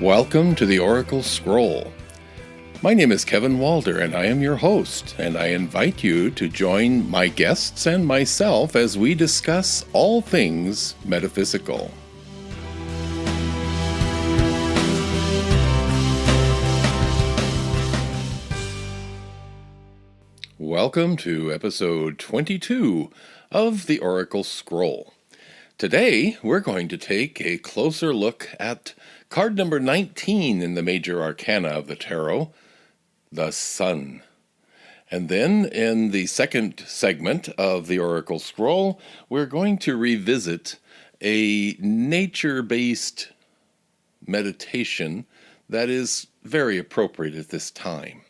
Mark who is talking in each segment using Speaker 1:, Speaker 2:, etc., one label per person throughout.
Speaker 1: Welcome to the Oracle Scroll. My name is Kevin Walder, and I am your host, and I invite you to join my guests and myself as we discuss all things metaphysical. Welcome to episode 22 of the Oracle Scroll. Today, we're going to take a closer look at card number 19 in the major arcana of the tarot, the Sun. And then in the second segment of the Oracle Scroll, we're going to revisit a nature-based meditation that is very appropriate at this time.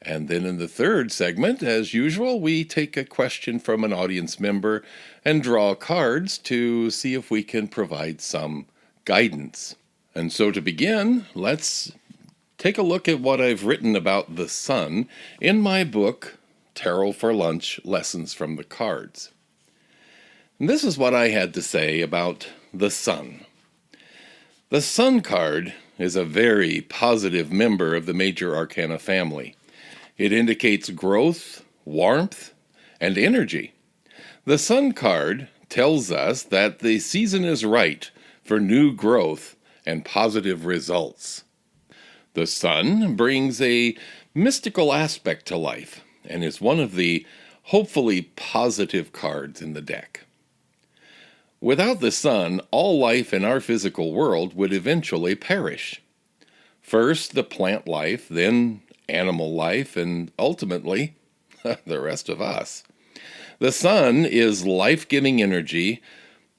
Speaker 1: And then in the third segment, as usual, we take a question from an audience member and draw cards to see if we can provide some guidance. And so to begin, let's take a look at what I've written about the Sun in my book, Tarot for Lunch, Lessons from the Cards. And this is what I had to say about the Sun. The Sun card is a very positive member of the major arcana family. It indicates growth, warmth, and energy. The Sun card tells us that the season is right for new growth and positive results. The Sun brings a mystical aspect to life and is one of the hopefully positive cards in the deck. Without the Sun, all life in our physical world would eventually perish. First the plant life, then animal life, and ultimately the rest of us. The Sun is life-giving energy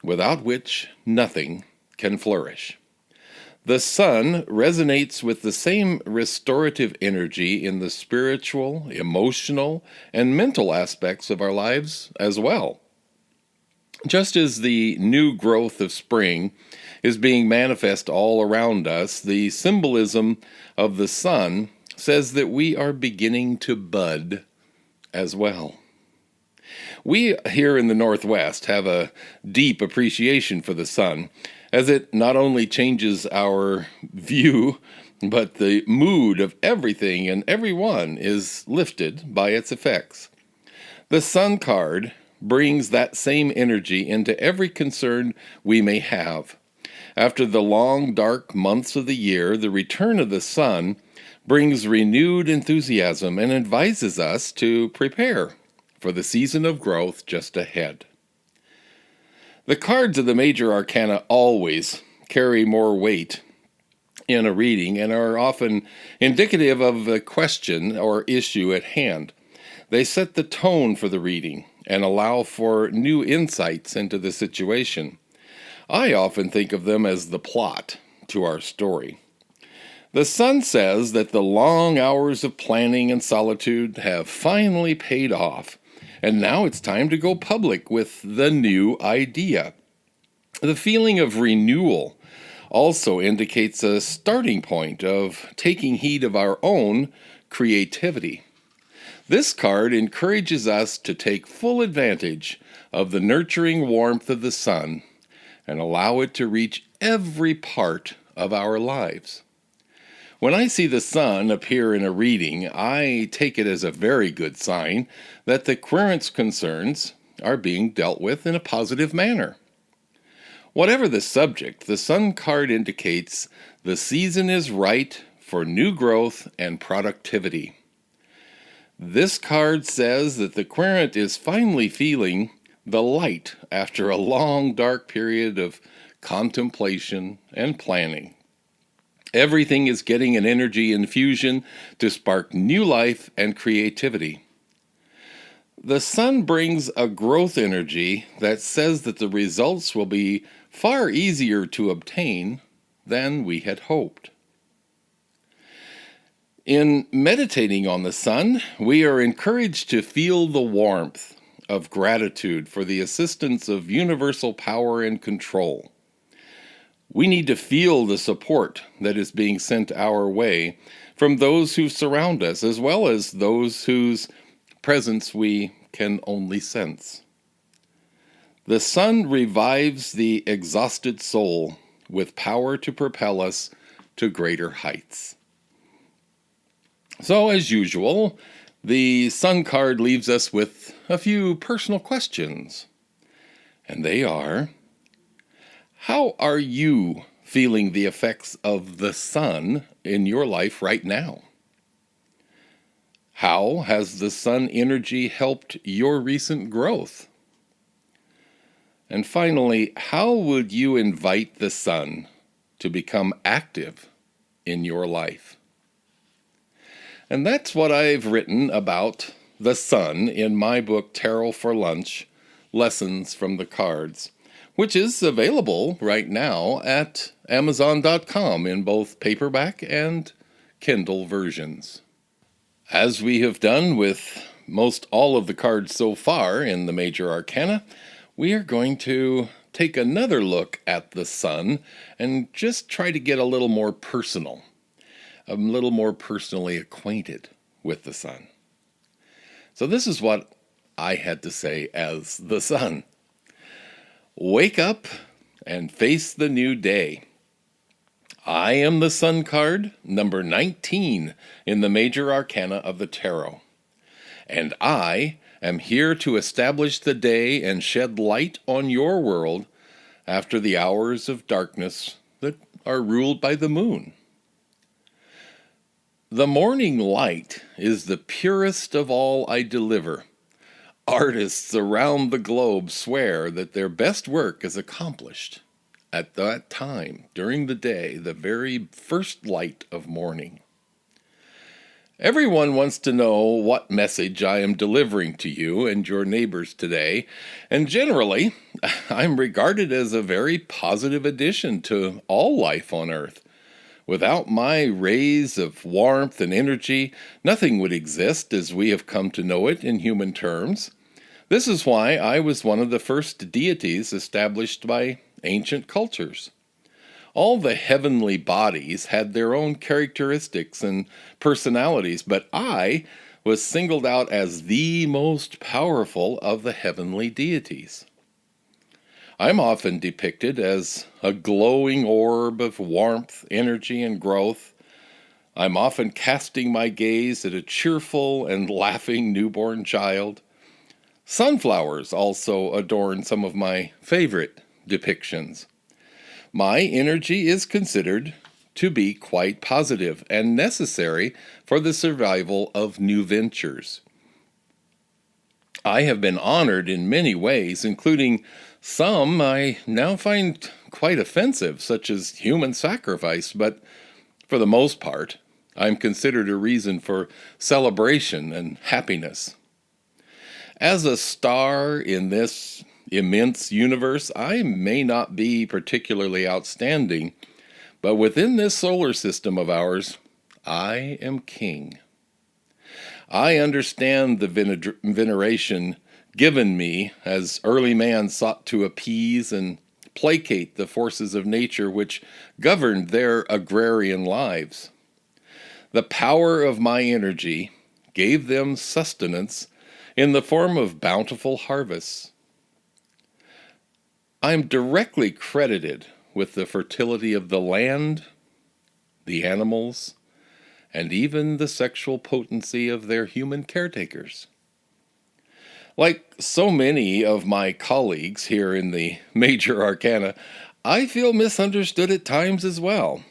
Speaker 1: without which nothing can flourish. The Sun resonates with the same restorative energy in the spiritual, emotional, and mental aspects of our lives as well. Just as the new growth of spring is being manifest all around us, the symbolism of the Sun says that we are beginning to bud as well. We here in the Northwest have a deep appreciation for the Sun, as it not only changes our view, but the mood of everything and everyone is lifted by its effects. The Sun card brings that same energy into every concern we may have. After the long, dark months of the year, the return of the Sun brings renewed enthusiasm and advises us to prepare for the season of growth just ahead. The cards of the major arcana always carry more weight in a reading and are often indicative of a question or issue at hand. They set the tone for the reading and allow for new insights into the situation. I often think of them as the plot to our story. The Sun says that the long hours of planning and solitude have finally paid off, and now it's time to go public with the new idea. The feeling of renewal also indicates a starting point of taking heed of our own creativity. This card encourages us to take full advantage of the nurturing warmth of the Sun and allow it to reach every part of our lives. When I see the Sun appear in a reading, I take it as a very good sign that the current concerns are being dealt with in a positive manner. Whatever the subject, the Sun card indicates the season is right for new growth and productivity. This card says that the querent is finally feeling the light after a long, dark period of contemplation and planning. Everything is getting an energy infusion to spark new life and creativity. The Sun brings a growth energy that says that the results will be far easier to obtain than we had hoped. In meditating on the Sun, we are encouraged to feel the warmth of gratitude for the assistance of universal power and control. We need to feel the support that is being sent our way from those who surround us, as well as those whose presence we can only sense. The Sun revives the exhausted soul with power to propel us to greater heights. So, as usual, the Sun card leaves us with a few personal questions. And they are, how are you feeling the effects of the sun in your life right now? How has the sun energy helped your recent growth? And finally, how would you invite the sun to become active in your life? And that's what I've written about the sun in my book, Tarot for Lunch, Lessons from the Cards, which is available right now at Amazon.com in both paperback and Kindle versions. As we have done with most all of the cards so far in the Major Arcana, we are going to take another look at the sun and just try to get a little more personal, a little more personally acquainted with the sun. So this is what I had to say as the sun. Wake up and face the new day. I am the Sun card, number 19 in the Major Arcana of the Tarot. And I am here to establish the day and shed light on your world after the hours of darkness that are ruled by the moon. The morning light is the purest of all I deliver. Artists around the globe swear that their best work is accomplished at that time, during the day, the very first light of morning. Everyone wants to know what message I am delivering to you and your neighbors today, and generally, I'm regarded as a very positive addition to all life on Earth. Without my rays of warmth and energy, nothing would exist as we have come to know it in human terms. This is why I was one of the first deities established by ancient cultures. All the heavenly bodies had their own characteristics and personalities, but I was singled out as the most powerful of the heavenly deities. I'm often depicted as a glowing orb of warmth, energy, and growth. I'm often casting my gaze at a cheerful and laughing newborn child. Sunflowers also adorn some of my favorite depictions. My energy is considered to be quite positive and necessary for the survival of new ventures. I have been honored in many ways, including some I now find quite offensive, such as human sacrifice, but for the most part, I'm considered a reason for celebration and happiness. As a star in this immense universe, I may not be particularly outstanding, but within this solar system of ours, I am king. I understand the veneration given me as early man sought to appease and placate the forces of nature which governed their agrarian lives. The power of my energy gave them sustenance in the form of bountiful harvests. I am directly credited with the fertility of the land, the animals, and even the sexual potency of their human caretakers. Like so many of my colleagues here in the Major Arcana, I feel misunderstood at times as well,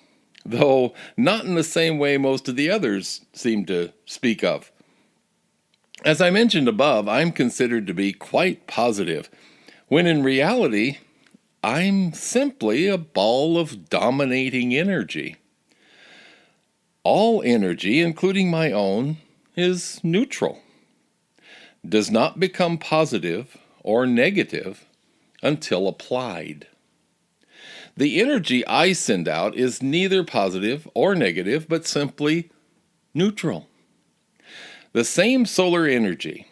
Speaker 1: though not in the same way most of the others seem to speak of. As I mentioned above, I'm considered to be quite positive, when in reality, I'm simply a ball of dominating energy. All energy, including my own, is neutral, does not become positive or negative until applied. The energy I send out is neither positive or negative, but simply neutral. The same solar energy,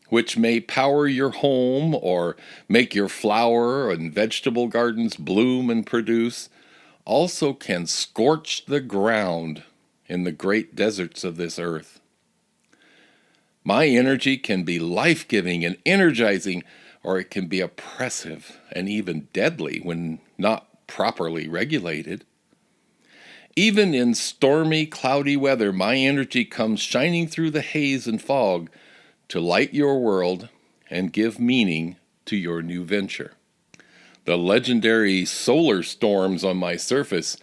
Speaker 1: which may power your home or make your flower and vegetable gardens bloom and produce, also can scorch the ground in the great deserts of this earth. My energy can be life-giving and energizing, or it can be oppressive and even deadly when not properly regulated. Even in stormy, cloudy weather, my energy comes shining through the haze and fog to light your world and give meaning to your new venture. The legendary solar storms on my surface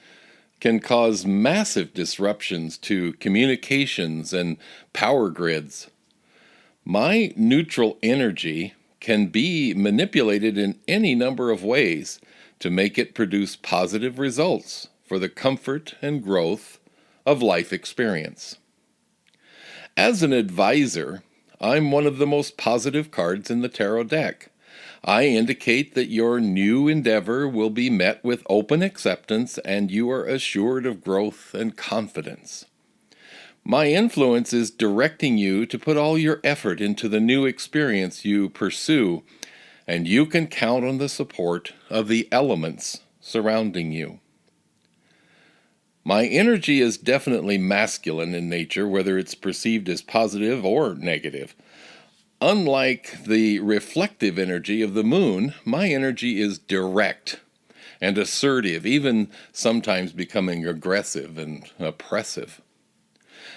Speaker 1: can cause massive disruptions to communications and power grids. My neutral energy can be manipulated in any number of ways to make it produce positive results for the comfort and growth of life experience. As an advisor, I'm one of the most positive cards in the tarot deck. I indicate that your new endeavor will be met with open acceptance and you are assured of growth and confidence. My influence is directing you to put all your effort into the new experience you pursue, and you can count on the support of the elements surrounding you. My energy is definitely masculine in nature, whether it's perceived as positive or negative. Unlike the reflective energy of the moon, my energy is direct and assertive, even sometimes becoming aggressive and oppressive.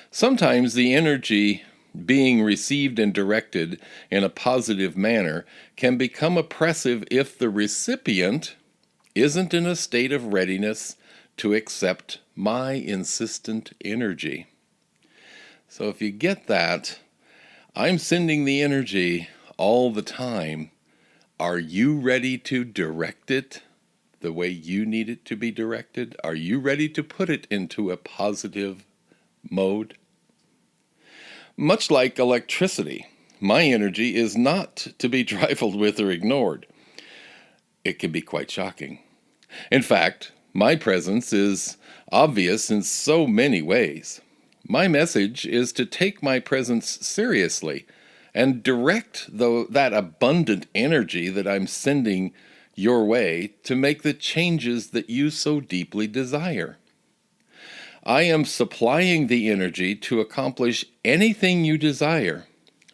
Speaker 1: Sometimes the energy being received and directed in a positive manner can become oppressive if the recipient isn't in a state of readiness to accept my insistent energy. So if you get that, I'm sending the energy all the time. Are you ready to direct it the way you need it to be directed? Are you ready to put it into a positive mode? Much like electricity, my energy is not to be trifled with or ignored. It can be quite shocking. In fact, my presence is obvious in so many ways. My message is to take my presence seriously and direct that abundant energy that I'm sending your way to make the changes that you so deeply desire. I am supplying the energy to accomplish anything you desire,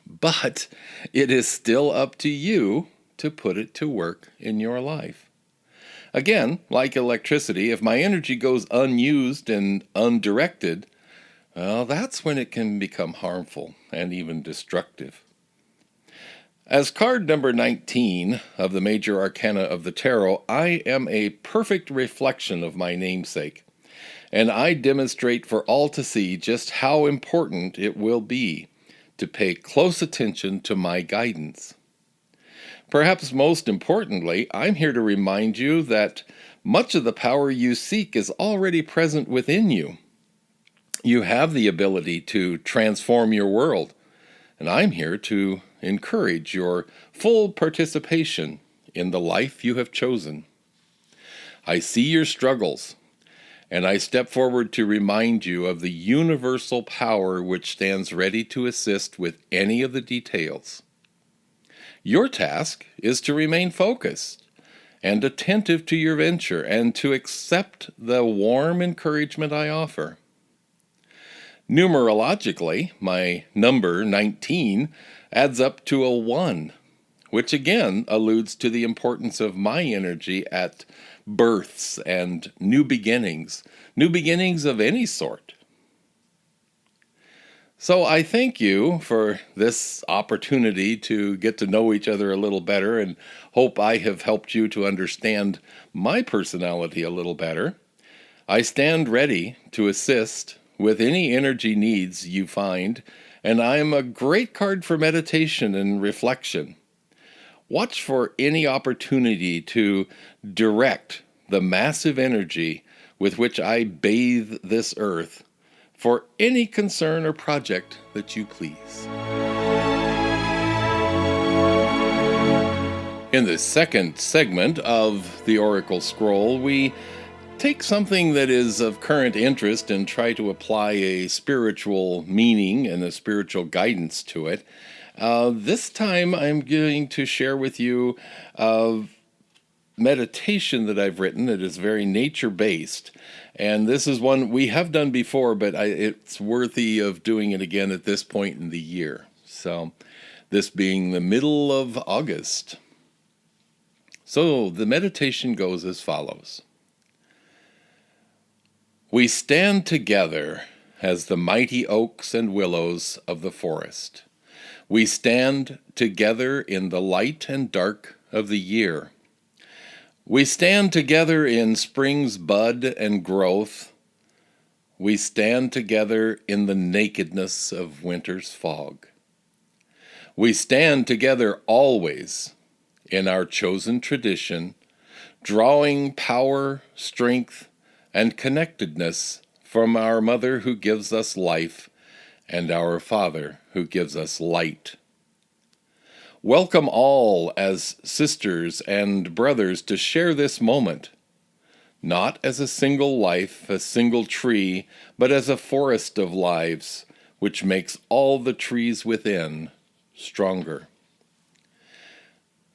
Speaker 1: but it is still up to you to put it to work in your life. Again, like electricity, if my energy goes unused and undirected, well, that's when it can become harmful and even destructive. As card number 19 of the major arcana of the tarot, I am a perfect reflection of my namesake, and I demonstrate for all to see just how important it will be to pay close attention to my guidance. Perhaps most importantly, I'm here to remind you that much of the power you seek is already present within you. You have the ability to transform your world, and I'm here to encourage your full participation in the life you have chosen. I see your struggles, and I step forward to remind you of the universal power which stands ready to assist with any of the details. Your task is to remain focused and attentive to your venture and to accept the warm encouragement I offer. Numerologically, my number 19 adds up to a 1, which again alludes to the importance of my energy at births and new beginnings of any sort. So I thank you for this opportunity to get to know each other a little better and hope I have helped you to understand my personality a little better. I stand ready to assist with any energy needs you find, and I am a great card for meditation and reflection. Watch for any opportunity to direct the massive energy with which I bathe this earth for any concern or project that you please. In the second segment of the Oracle Scroll, we take something that is of current interest and try to apply a spiritual meaning and a spiritual guidance to it. This time I'm going to share with you a meditation that I've written that is very nature-based. And this is one we have done before, but it's worthy of doing it again at this point in the year. So this being the middle of August. So the meditation goes as follows. We stand together as the mighty oaks and willows of the forest. We stand together in the light and dark of the year. We stand together in spring's bud and growth. We stand together in the nakedness of winter's fog. We stand together always in our chosen tradition, drawing power, strength, and connectedness from our Mother who gives us life and our Father who gives us light. Welcome all as sisters and brothers to share this moment, not as a single life, a single tree, but as a forest of lives, which makes all the trees within stronger.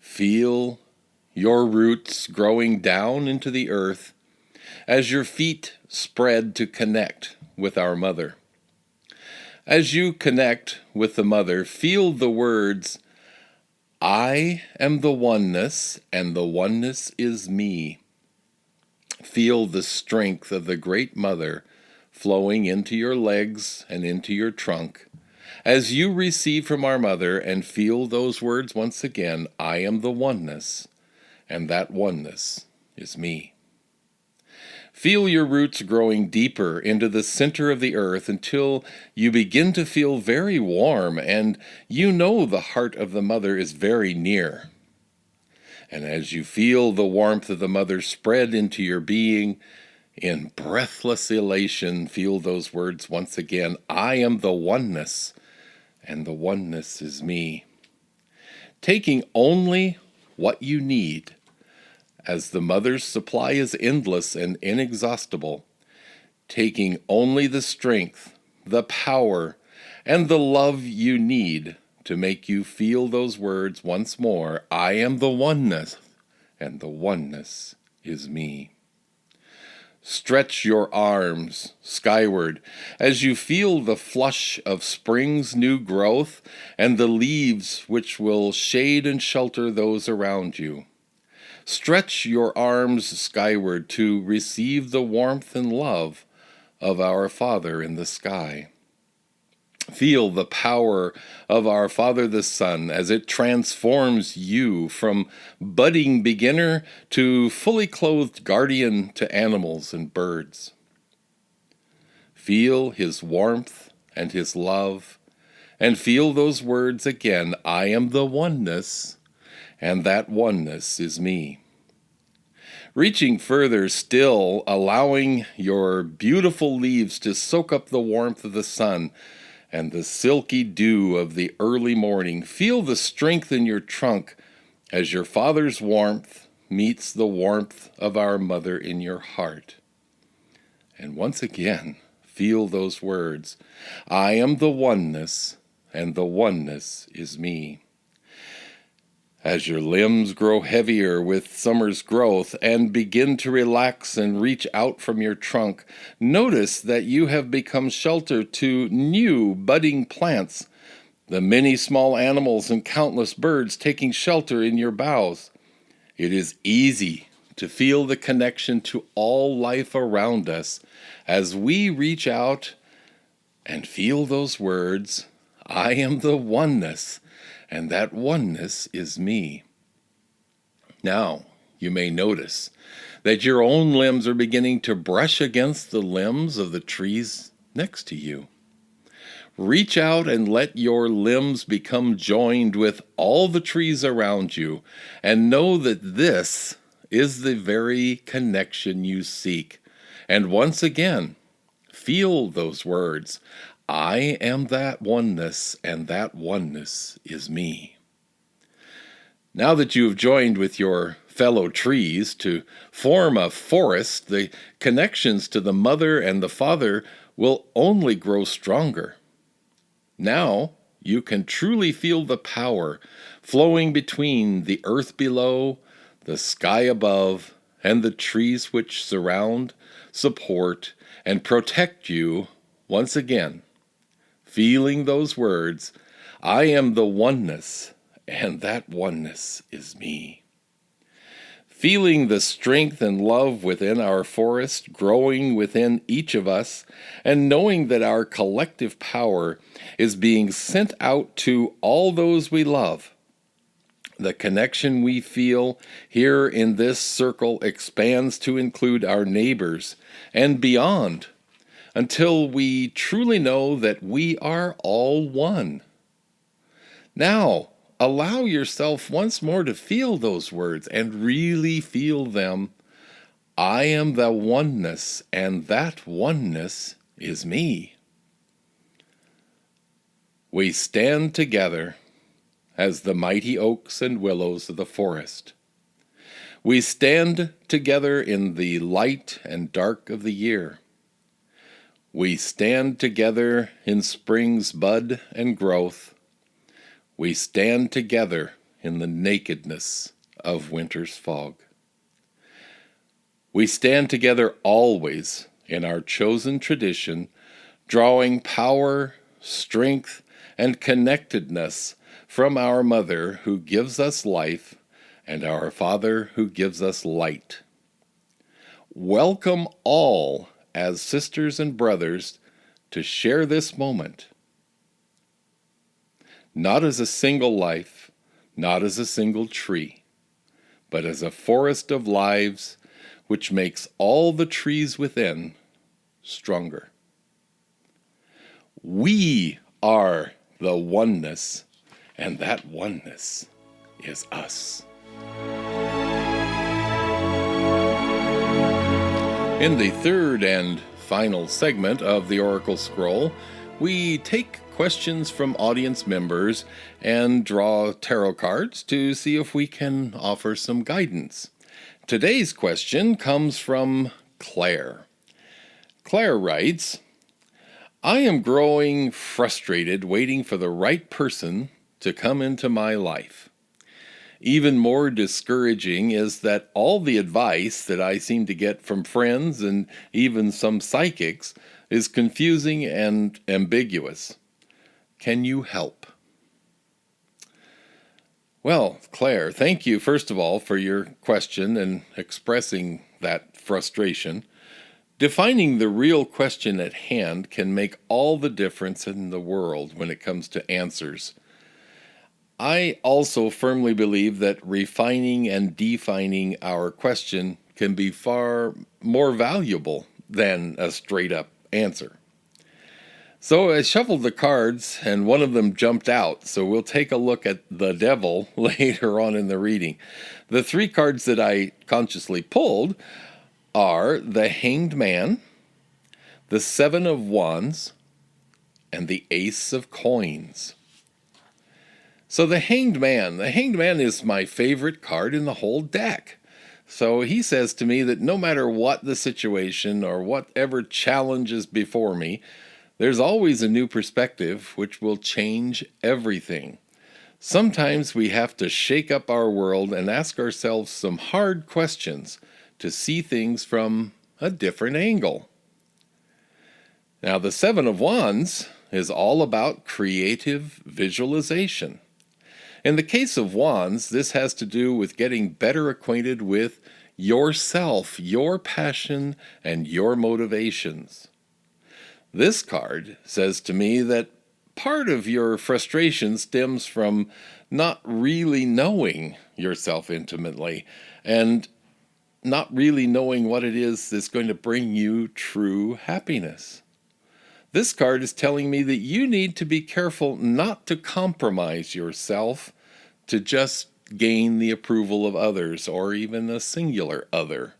Speaker 1: Feel your roots growing down into the earth as your feet spread to connect with our Mother. As you connect with the Mother, feel the words, I am the oneness, and the oneness is me. Feel the strength of the Great Mother flowing into your legs and into your trunk. As you receive from our Mother and feel those words once again, I am the oneness, and that oneness is me. Feel your roots growing deeper into the center of the earth until you begin to feel very warm and you know the heart of the Mother is very near. And as you feel the warmth of the Mother spread into your being, in breathless elation, feel those words once again, I am the oneness, and the oneness is me. Taking only what you need, as the Mother's supply is endless and inexhaustible, taking only the strength, the power, and the love you need to make you feel those words once more, I am the oneness, and the oneness is me. Stretch your arms skyward as you feel the flush of spring's new growth and the leaves which will shade and shelter those around you. Stretch your arms skyward to receive the warmth and love of our Father in the sky. Feel the power of our Father the Sun as it transforms you from budding beginner to fully clothed guardian to animals and birds. Feel His warmth and His love, and feel those words again, I am the oneness, and that oneness is me. Reaching further still, allowing your beautiful leaves to soak up the warmth of the sun and the silky dew of the early morning, feel the strength in your trunk as your Father's warmth meets the warmth of our Mother in your heart. And once again, feel those words, I am the oneness, and the oneness is me. As your limbs grow heavier with summer's growth and begin to relax and reach out from your trunk, notice that you have become shelter to new budding plants, the many small animals and countless birds taking shelter in your boughs. It is easy to feel the connection to all life around us as we reach out and feel those words, I am the oneness, and that oneness is me. Now, you may notice that your own limbs are beginning to brush against the limbs of the trees next to you. Reach out and let your limbs become joined with all the trees around you, and know that this is the very connection you seek. And once again, feel those words, I am that oneness, and that oneness is me. Now that you have joined with your fellow trees to form a forest, the connections to the Mother and the Father will only grow stronger. Now you can truly feel the power flowing between the earth below, the sky above, and the trees which surround, support, and protect you once again. Feeling those words, I am the oneness, and that oneness is me. feeling the strength and love within our forest growing within each of us, and knowing that our collective power is being sent out to all those we love. The connection we feel here in this circle expands to include our neighbors and beyond, until we truly know that we are all one. Now, allow yourself once more to feel those words and really feel them. I am the oneness, and that oneness is me. We stand together as the mighty oaks and willows of the forest. We stand together in the light and dark of the year. We stand together in spring's bud and growth. We stand together in the nakedness of winter's fog. We stand together always in our chosen tradition, drawing power, strength, and connectedness from our Mother who gives us life and our Father who gives us light. Welcome all as sisters and brothers to share this moment. Not as a single life, not as a single tree, but as a forest of lives which makes all the trees within stronger. We are the oneness, and that oneness is us. In the third and final segment of the Oracle Scroll, we take questions from audience members and draw tarot cards to see if we can offer some guidance. Today's question comes from Claire. Claire writes, I am growing frustrated waiting for the right person to come into my life. Even more discouraging is that all the advice that I seem to get from friends and even some psychics is confusing and ambiguous. Can you help? Well, Claire, thank you, first of all, for your question and expressing that frustration. Defining the real question at hand can make all the difference in the world when it comes to answers. I also firmly believe that refining and defining our question can be far more valuable than a straight-up answer. So I shuffled the cards, and one of them jumped out, so we'll take a look at the devil later on in the reading. The three cards that I consciously pulled are the Hanged Man, the Seven of Wands, and the Ace of Coins. So the Hanged Man is my favorite card in the whole deck. So he says to me that no matter what the situation or whatever challenge is before me, there's always a new perspective which will change everything. Sometimes we have to shake up our world and ask ourselves some hard questions to see things from a different angle. Now, the Seven of Wands is all about creative visualization. In the case of Wands, this has to do with getting better acquainted with yourself, your passion, and your motivations. This card says to me that part of your frustration stems from not really knowing yourself intimately and not really knowing what it is that's going to bring you true happiness. This card is telling me that you need to be careful not to compromise yourself to just gain the approval of others or even a singular other.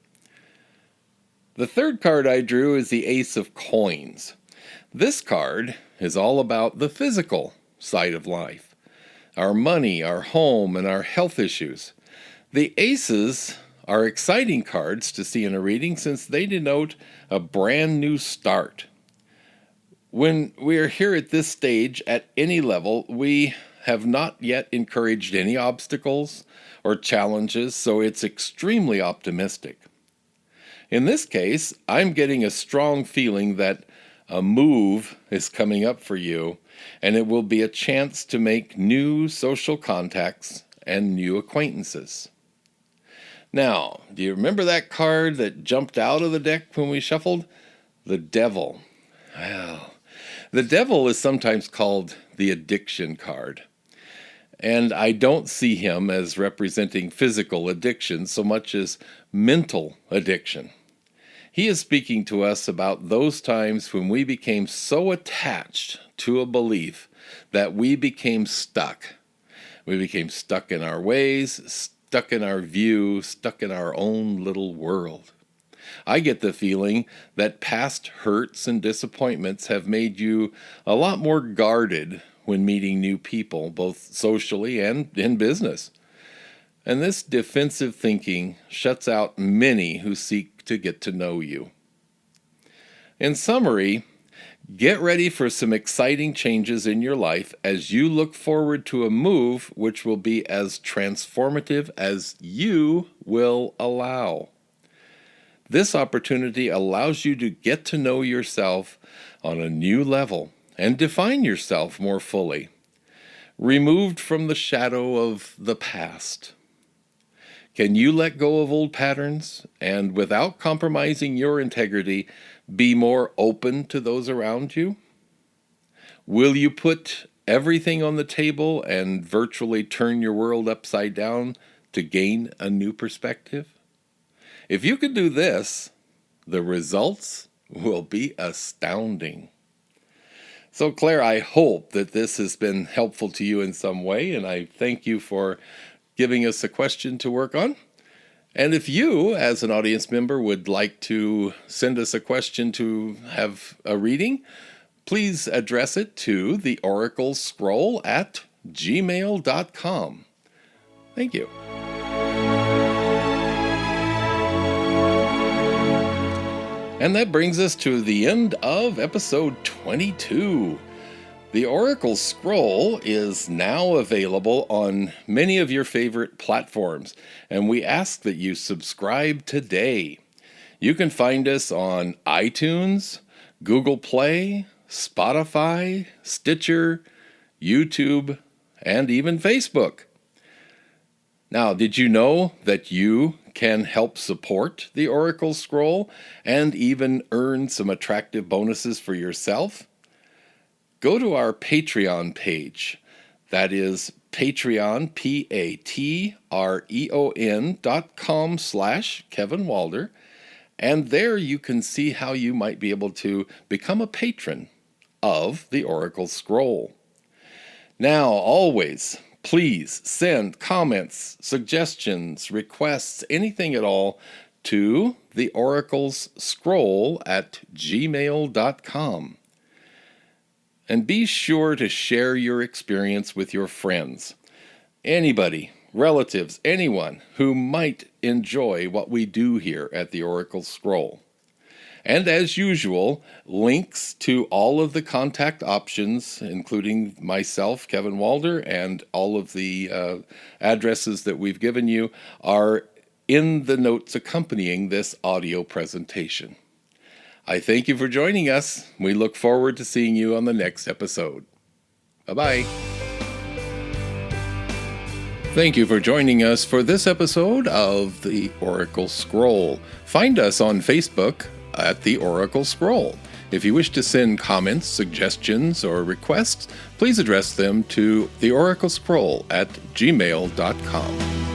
Speaker 1: The third card I drew is the Ace of Coins. This card is all about the physical side of life, our money, our home, and our health issues. The aces are exciting cards to see in a reading since they denote a brand new start. When we are here at this stage at any level, we have not yet encouraged any obstacles or challenges, so it's extremely optimistic. In this case, I'm getting a strong feeling that a move is coming up for you, and it will be a chance to make new social contacts and new acquaintances. Now, do you remember that card that jumped out of the deck when we shuffled? The Devil. Well, the Devil is sometimes called the addiction card. And I don't see him as representing physical addiction so much as mental addiction. He is speaking to us about those times when we became so attached to a belief that we became stuck. We became stuck in our ways, stuck in our view, stuck in our own little world. I get the feeling that past hurts and disappointments have made you a lot more guarded when meeting new people, both socially and in business. And this defensive thinking shuts out many who seek to get to know you. In summary, get ready for some exciting changes in your life as you look forward to a move which will be as transformative as you will allow. This opportunity allows you to get to know yourself on a new level and define yourself more fully, removed from the shadow of the past. Can you let go of old patterns and, without compromising your integrity, be more open to those around you? Will you put everything on the table and virtually turn your world upside down to gain a new perspective? If you could do this, the results will be astounding. So, Claire, I hope that this has been helpful to you in some way, and I thank you for giving us a question to work on. And if you, as an audience member, would like to send us a question to have a reading, please address it to the Oracle Scroll at gmail.com. Thank you. And that brings us to the end of episode 22. The Oracle Scroll is now available on many of your favorite platforms, and we ask that you subscribe today. You can find us on iTunes, Google Play, Spotify, Stitcher, YouTube, and even Facebook. Now, did you know that you can help support the Oracle Scroll and even earn some attractive bonuses for yourself? Go to our Patreon page. That is Patreon, patreon.com/Kevin Walder. And there you can see how you might be able to become a patron of the Oracle Scroll. Now, always, please send comments, suggestions, requests, anything at all to the Oracle's Scroll at gmail.com. And be sure to share your experience with your friends. Anybody, relatives, anyone who might enjoy what we do here at the Oracle Scroll. And as usual, links to all of the contact options, including myself, Kevin Walder, and all of the addresses that we've given you, are in the notes accompanying this audio presentation. I thank you for joining us. We look forward to seeing you on the next episode. Bye-bye. Thank you for joining us for this episode of the Oracle Scroll. Find us on Facebook at the Oracle Scroll. If you wish to send comments, suggestions, or requests, please address them to the Oracle Scroll at gmail.com.